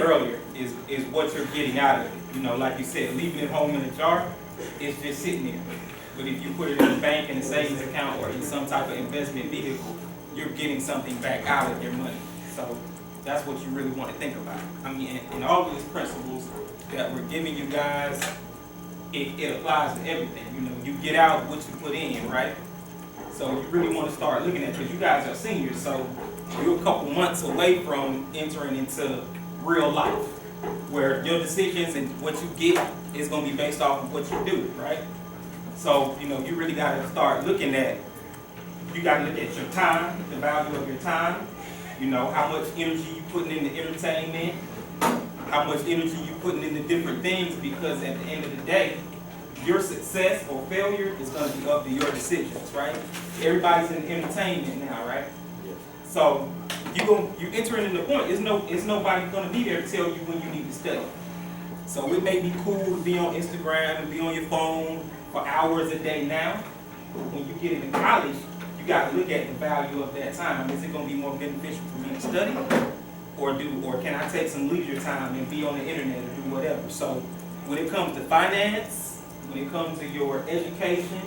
earlier is what you're getting out of it. You know, like you said, leaving it home in a jar, it's just sitting there. But if you put it in a bank, in a savings account, or in some type of investment vehicle, you're getting something back out of your money. So that's what you really want to think about. I mean, and all of these principles that we're giving you guys, it applies to everything. You know, you get out what you put in, right? So you really want to start looking at, because you guys are seniors, so you're a couple months away from entering into real life, where your decisions and what you get is going to be based off of what you do, right? So, you know, you really got to start looking at, you got to look at your time, the value of your time, you know, how much energy you putting into entertainment, how much energy you putting into different things, because at the end of the day, your success or failure is going to be up to your decisions, right? Everybody's in entertainment now, right? So you entering in the point. It's nobody going to be there to tell you when you need to study. So it may be cool to be on Instagram and be on your phone for hours a day now. But when you get into college, you got to look at the value of that time. Is it going to be more beneficial for me to study, or can I take some leisure time and be on the internet or do whatever? So when it comes to finance, when it comes to your education,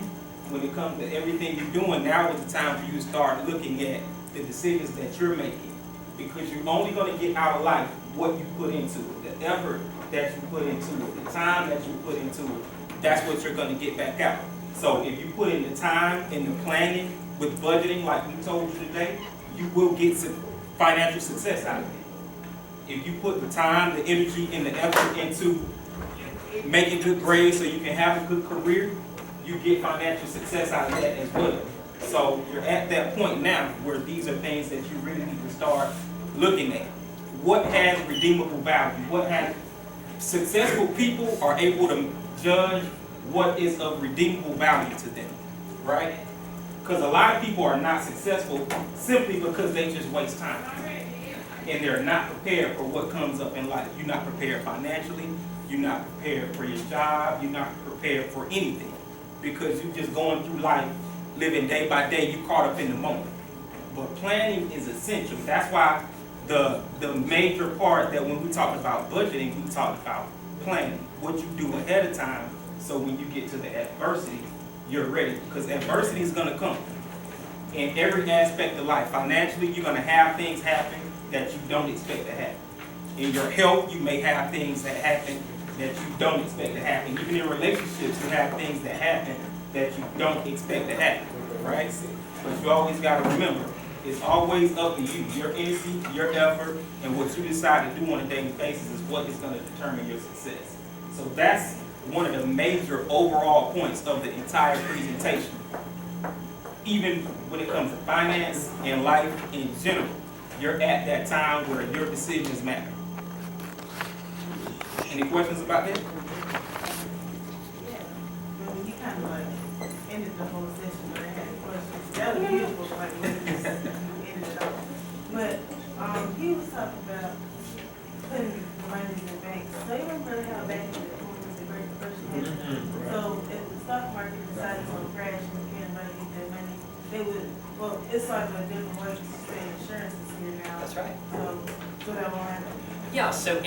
when it comes to everything you're doing, now is the time for you to start looking at the decisions that you're making, because you're only going to get out of life what you put into it, the effort that you put into it, the time that you put into it. That's what you're going to get back out. So if you put in the time and the planning with budgeting, like we told you today, you will get some financial success out of it. If you put the time, the energy, and the effort into making good grades so you can have a good career, you get financial success out of that as well. So you're at that point now where these are things that you really need to start looking at. What has redeemable value? What has successful people are able to judge what is of redeemable value to them, right? Because a lot of people are not successful simply because they just waste time. And they're not prepared for what comes up in life. You're not prepared financially. You're not prepared for your job. You're not prepared for anything, because you're just going through life, living day by day. You're caught up in the moment. But planning is essential. That's why the major part that when we talk about budgeting, we talk about planning. What you do ahead of time, so when you get to the adversity, you're ready. Because adversity is going to come in every aspect of life. Financially, you're going to have things happen that you don't expect to happen. In your health, you may have things that happen that you don't expect to happen. Even in relationships, you have things that happen that you don't expect to happen, right? But you always got to remember, it's always up to you. Your energy, your effort, and what you decide to do on a daily basis is what is going to determine your success. So that's one of the major overall points of the entire presentation. Even when it comes to finance and life in general, you're at that time where your decisions matter. Any questions about that? Yeah, well, you kind of like ended the whole session, but I had questions. That was beautiful, like when you just ended it off. But he was talking about putting the money in the bank. So you remember how back in the Great Depression happened? So if the stock market decided to crash and can't money get that money, they would. Well, it's like a different way to say insurance is here now. That's right. So that won't happen. Yeah, so